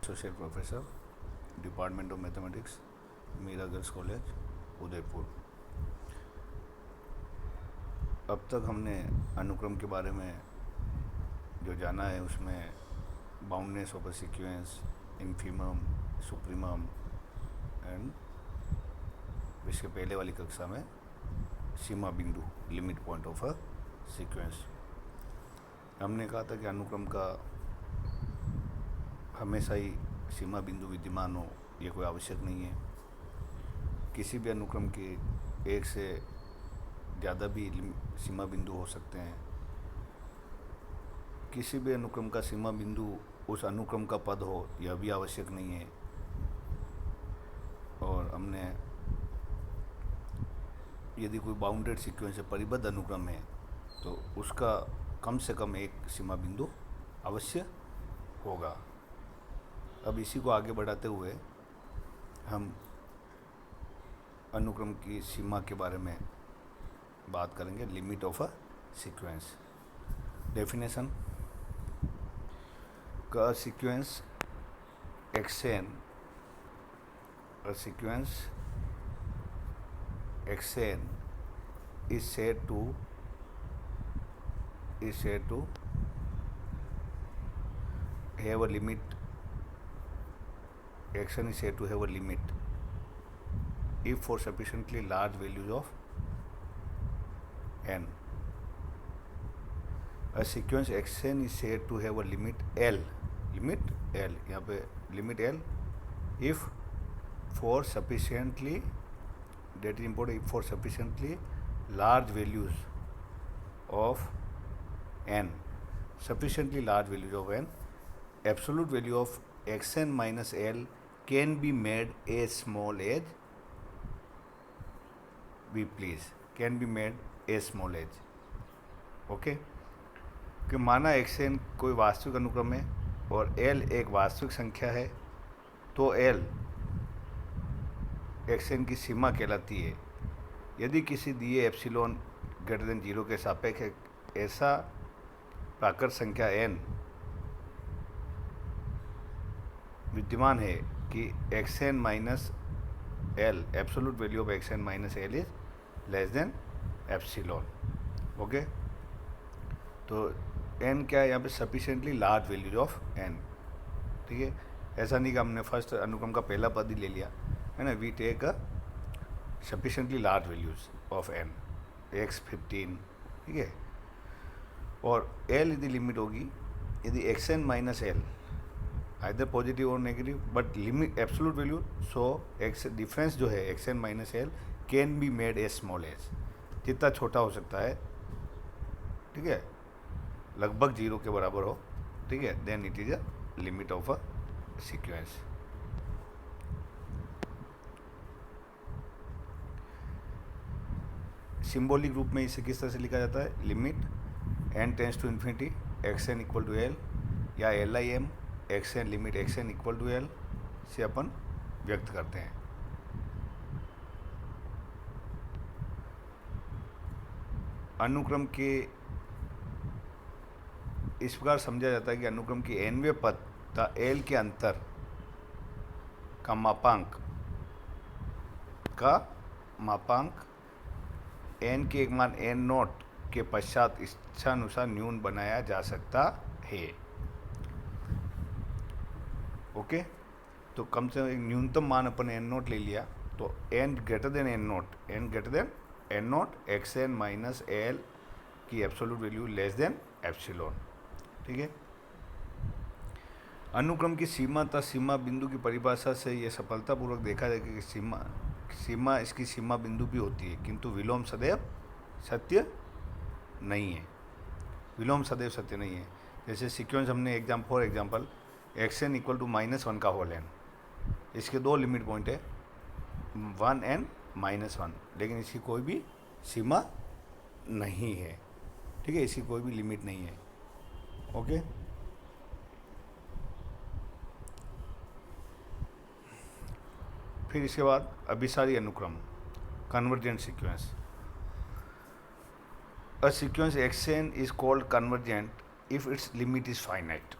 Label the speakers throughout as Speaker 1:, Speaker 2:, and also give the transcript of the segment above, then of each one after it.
Speaker 1: Associate professor, department of mathematics, Meera girls college, Udaipur. अब तक हमने अनुक्रम के बारे में जो जाना है उसमें boundness of a sequence, infimum, supremum and इसके पहले वाली कक्षा में सीमा बिंदु, limit point of a sequence. हमने कहा था कि अनुक्रम का हमेशा ही सीमा बिंदु विद्यमान हो ये कोई आवश्यक नहीं है। किसी भी अनुक्रम के एक से ज़्यादा भी सीमा बिंदु हो सकते हैं। किसी भी अनुक्रम का सीमा बिंदु उस अनुक्रम का पद हो यह भी आवश्यक नहीं है। और हमने यदि कोई बाउंडेड सीक्वेंस है, परिबद्ध अनुक्रम है, तो उसका कम से कम एक सीमा बिंदु अवश्य होगा। अब इसी को आगे बढ़ाते हुए हम अनुक्रम की सीमा के बारे में बात करेंगे, limit of a sequence. Definition का sequence xn, a sequence xn is said to have a limit. xn is said to have a limit if for sufficiently large values of n. A sequence xn is said to have a limit L, यहाँ पे limit L if for sufficiently, that is important, if for sufficiently large values of n, sufficiently large values of n, absolute value of xn minus L can be made as small as we please, can be made as small as. Okay कि माना xn कोई वास्तविक अनुक्रम है और L एक वास्तविक संख्या है, तो L xn की सीमा कहलाती है। यदि किसी दिए एप्सिलॉन ग्रेटर देन 0 के सापेक्ष ऐसा प्राकृत संख्या n विद्यमान है कि xn माइनस L, absolute value of xn माइनस L is less than epsilon. Okay, तो n क्या है यहाँ पे? Sufficiently large values of n। ठीक है, ऐसा नहीं कि हमने फर्स्ट अनुक्रम का पहला पद ही ले लिया है ना। We take a sufficiently large values of n, x15, ठीक है। और l यदि लिमिट होगी, यदि xn माइनस l आइदर पॉजिटिव और negative, but limit absolute value, so x difference जो है xn माइनस l can be made as small as, जितना छोटा हो सकता है, ठीक है, लगभग 0 के बराबर हो, ठीक है, then it is a limit of a sequence. Symbolic रूप में इसे किस तरह से लिखा जाता है? Limit n tends to infinity xn equal to l, या LIM xn, limit xn equal to l से अपन व्यक्त करते हैं। अनुक्रम के इस प्रकार समझा जाता है कि अनुक्रम की nवें पद तथा l के अंतर का मापांक n के एक मान n नॉट के पश्चात इच्छानुसार न्यून बनाया जा सकता है। ओके, तो कम से कम एक न्यूनतम मान अपन n नॉट ले लिया, तो n greater than n not xn माइनस l की absolute value less than epsilon. ठीक है, अनुक्रम की सीमा तथा सीमा बिंदु की परिभाषा से यह सफलतापूर्वक देखा जाए कि सीमा इसकी सीमा बिंदु भी होती है, किंतु विलोम सदैव सत्य नहीं है। विलोम सदैव सत्य नहीं है। जैसे सीक्वेंस हमने for example xn equal to -1 का होल n, इसके दो लिमिट पॉइंट है 1 and -1, लेकिन इसकी कोई भी सीमा नहीं है। ठीक है, इसकी कोई भी लिमिट नहीं है। ओके, फिर इसके बाद अभिसारी अनुक्रम, convergent sequence. A sequence xn is called convergent if its limit is finite.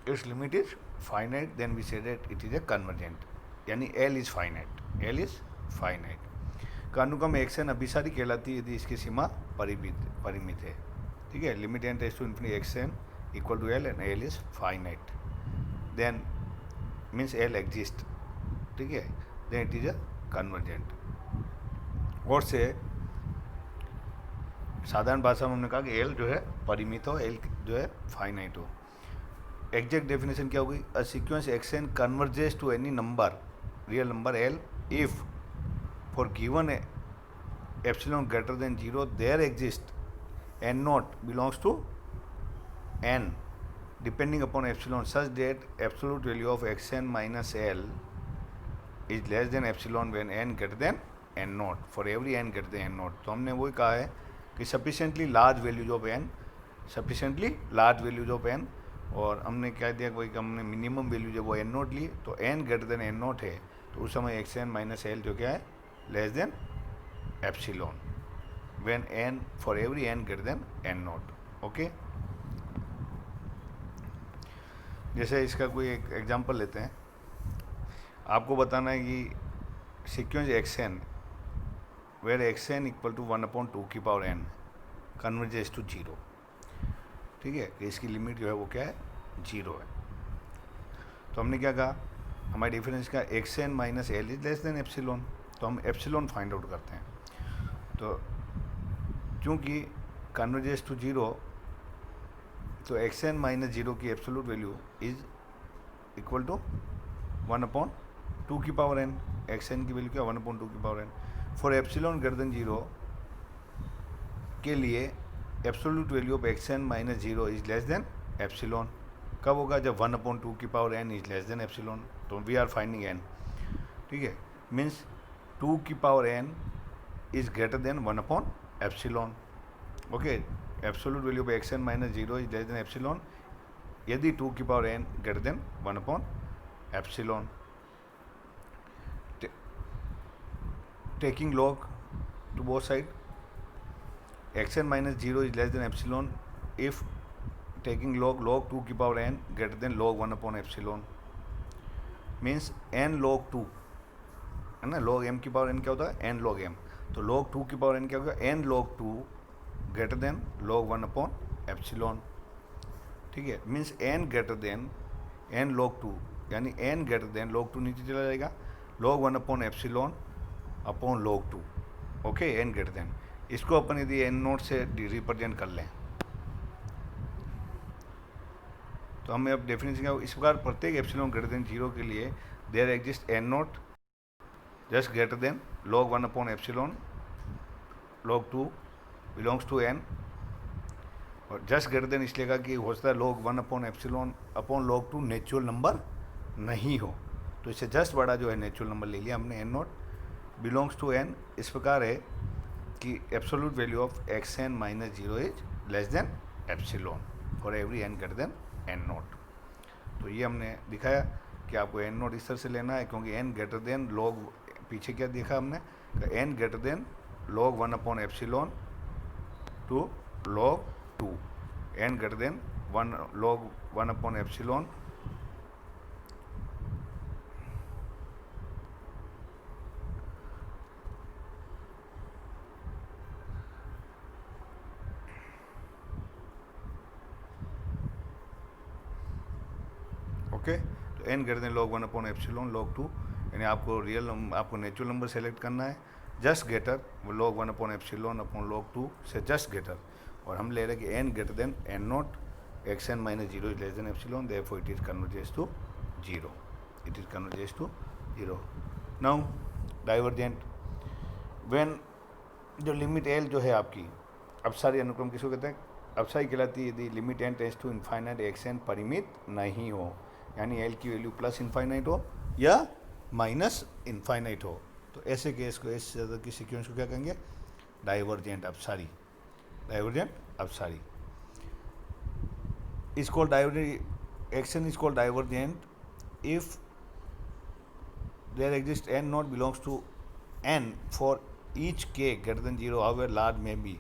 Speaker 1: Its limit is finite, then we say that it is a convergent, यानी L is finite, L is finite। का अनुक्रम x N अभिसारी कहलाती है यदि इसकी सीमा परिमित है, ठीक है। Limit N tends to infinity X N equal to L and L is finite, then means L exist, ठीक है, then it is a convergent. और से साधारण भाषा में हमने कहा कि एल जो है परिमित हो, एल जो है फाइनाइट हो। एग्जैक्ट डेफिनेशन क्या होगी? A sequence X N converges to any number, real number L, if for given epsilon greater than 0 there exist N naught belongs to N depending upon epsilon such that absolute value of x N minus L is less than epsilon when N greater than N naught for every N greater than N naught. तो हमने वही कहा है कि sufficiently large values of N, sufficiently large values of N, और हमने क्या दिया कोई कि हमने मिनिमम वैल्यू जब वो एन नॉट ली तो N greater than N naught है तो उस समय एक्स एन माइनस एल जो क्या है less than epsilon when N for every N greater than N naught. Okay, जैसे इसका कोई एक एग्जांपल लेते हैं। आपको बताना है कि sequence X N where X N equal to 1/2 की पावर एन कन्वर्जेस टू 0, ठीक है, कि इसकी लिमिट जो है वो क्या है 0 है। तो हमने क्या कहा, हमारी डिफरेंस का X N minus L is less than epsilon, तो हम एप्सिलॉन फाइंड आउट करते हैं। तो क्योंकि कन्वर्जेस टू 0 तो एक्स एन माइनस 0 की absolute value is equal to 1/2 की पावर एन, एक्स एन की वैल्यू क्या 1/2 की power n. For epsilon greater than 0 के लिए absolute value of x N minus 0 is less than epsilon कब होगा? जब 1/2 की power n is less than epsilon. तो वी आर फाइंडिंग एन, ठीक है, मीन्स 2 की power n is greater than 1/एप्सिलॉन। Okay, absolute value of x N minus 0 is less than epsilon यदि 2 की पावर एन ग्रेटर देन 1/एप्सिलॉन। Taking log to both side, x N minus 0 is less than epsilon if taking log 2 की power n greater than log 1/एप्सिलॉन, means n log 2 है ना, log m की power n क्या होता है n log m, तो log 2 की पावर n क्या होगा n log 2 greater than log 1/एप्सिलॉन, ठीक है, means n greater than n log 2 यानी n ग्रेटर देन log 2 नीचे चला जाएगा log 1/एप्सिलॉन upon log 2, okay, n greater than. इसको अपन यदि n नोट से रिप्रेजेंट कर लें तो हमें अब डेफिनेशन क्या, इस प्रकार प्रत्येक एप्सिलॉन ग्रेटर देन 0 के लिए there exist n not just greater than log 1/एप्सिलॉन log 2 बिलोंग्स टू n, और जस्ट ग्रेटर देन इसलिए कहा कि हो सकता है log 1/एप्सिलॉन अपॉन log 2 नेचुरल नंबर नहीं हो, तो इससे जस्ट बड़ा जो है नेचुरल नंबर ले लिया हमने n naught belongs to n। इस प्रकार है कि absolute value of x N minus 0 is less than epsilon for every n greater than n naught. तो ये हमने दिखाया कि आपको n नोट इस तरह से लेना है क्योंकि n ग्रेटर देन log, पीछे क्या देखा हमने, n ग्रेटर देन log 1/एप्सिलॉन to log 2, n greater than log 1/एप्सिलॉन ओके। तो n ग्रेटर देन log 1/एप्सिलॉन log 2, यानी आपको आपको नेचुरल नंबर सेलेक्ट करना है जस्ट ग्रेटर log 1/एप्सिलॉन अपॉन log 2 से जस्ट ग्रेटर, और हम ले रहे हैं कि n greater than n naught X N minus 0 is less than epsilon, therefore it is converges to 0, it is converges to 0। Now divergent, when जो limit l जो है आपकी अपसारी अनुक्रम किसको कहते हैं? अपसारी कहलाती है यदि limit n tends to infinite X N परिमित नहीं हो, यानी l की वैल्यू प्लस इनफाइनाइट हो या माइनस इनफाइनाइट हो, तो ऐसे केस को, इस तरह की सीक्वेंस को क्या कहेंगे? डाइवर्जेंट अपसारी, डाइवर्जेंट अपसारी is called divergent, action is called divergent if there exist n naught belongs to n for each k greater than 0 however large may be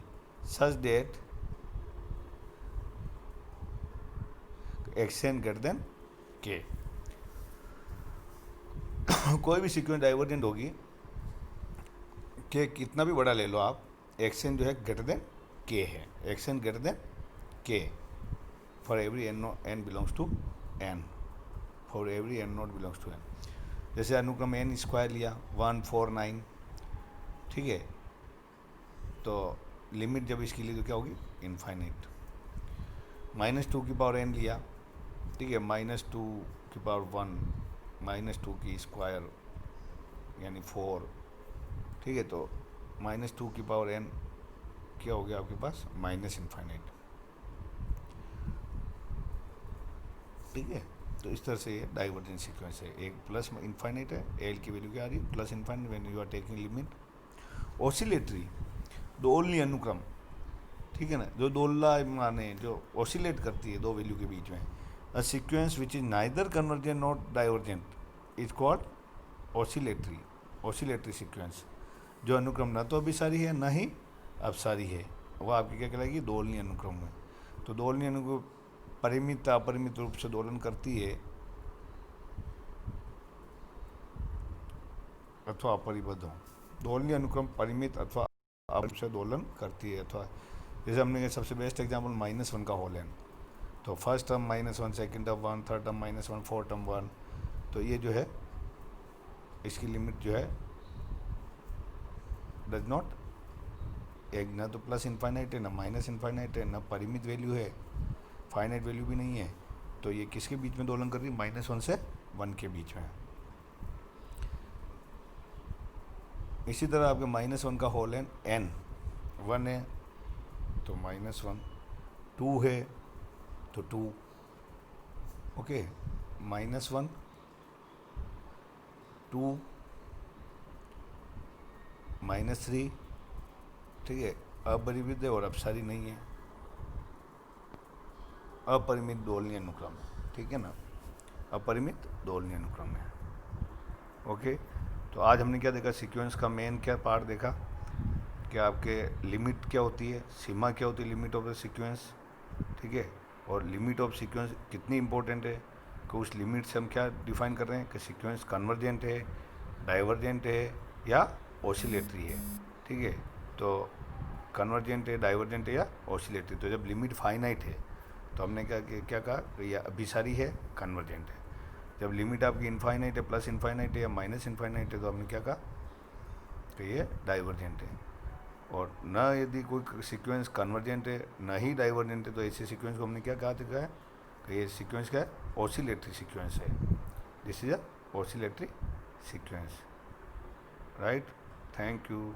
Speaker 1: such that xn greater than k, कोई भी sequence divergent होगी कि कितना भी बड़ा ले लो आप, xn जो है ग्रेटर देन के है, X N greater than K for every N belongs to N, for every N naught belongs to N. जैसे अनुक्रम एन स्क्वायर लिया 1 4 9, ठीक है, तो लिमिट जब इसकी ली तो क्या होगी, इनफाइनाइट। -2 की पावर एन लिया, ठीक है, -2 की पावर 1, -2 की स्क्वायर यानी 4, ठीक है, तो -2 की पावर एन क्या हो गया आपके पास, माइनस इनफाइनाइट, ठीक है। तो इस तरह से ये डाइवर्जेंट सीक्वेंस है, एक प्लस इनफाइनाइट है, एल की वैल्यू क्या आ रही है, plus infinite when you are taking limit. Oscillatory दोलनी अनुक्रम, ठीक है ना, जो दोलना माने जो ऑसिलेट करती है दो वैल्यू के बीच में, a sequence which is neither convergent not divergent is called oscillatory, oscillatory sequence. जो अनुक्रम ना तो अभिसारी है ना ही अपसारी है, वो आपकी क्या कहलाएगी, दोलनी अनुक्रम में। तो दोलनी अनुक्रम परिमित अपरिमित रूप से दोलन करती है अथवा अपरिबद्ध हो। दोलनी अनुक्रम परिमित अथवा अपरिमित से दोलन करती है, अथवा जैसे हमने सबसे बेस्ट एग्जाम्पल -1 का होल एन, तो first term -1, second term 1, third term -1, fourth term 1, तो ये जो है इसकी लिमिट जो है डज नॉट, एक ना तो प्लस इनफाइनाइट है ना माइनस इनफाइनाइट है ना परिमित वैल्यू है, फाइनाइट वैल्यू भी नहीं है, तो ये किसके बीच में दोलन कर रही है, -1 से 1 के बीच में। इसी तरह आपके -1 का होल एन एन 1 है तो -1, 2 है तो 2, ओके, -1 2 -3, ठीक है, अपरिमित है और अपसारी नहीं है, अपरिमित दोलनीय अनुक्रम है, ठीक है ना, अपरिमित दोलनीय अनुक्रम है। ओके, तो आज हमने क्या देखा, सीक्वेंस का मेन क्या पार्ट देखा कि आपके लिमिट क्या होती है, सीमा क्या होती है लिमिट ऑफ द सीक्वेंस, ठीक है, और लिमिट ऑफ सीक्वेंस कितनी इंपॉर्टेंट है कि उस लिमिट से हम क्या डिफाइन कर रहे हैं कि सीक्वेंस कन्वर्जेंट है, डाइवर्जेंट है या ऑसिलेटरी है, ठीक है। तो कन्वर्जेंट है, डाइवर्जेंट है या ऑसिलेटरी, तो जब लिमिट फाइनाइट है तो हमने क्या कहा, या अभिसारी है, कन्वर्जेंट है। जब लिमिट आपकी इनफाइनाइट है, प्लस इनफाइनाइट है या माइनस इनफाइनाइट है, तो हमने क्या कहा कि ये डाइवर्जेंट है। और न यदि कोई सीक्वेंस कन्वर्जेंट है न ही डाइवर्जेंट है, तो ऐसे सीक्वेंस को हमने क्या कहा था कि ये सीक्वेंस क्या है, ऑसिलेटरी सीक्वेंस है, this is a oscillatory sequence, right. Thank you.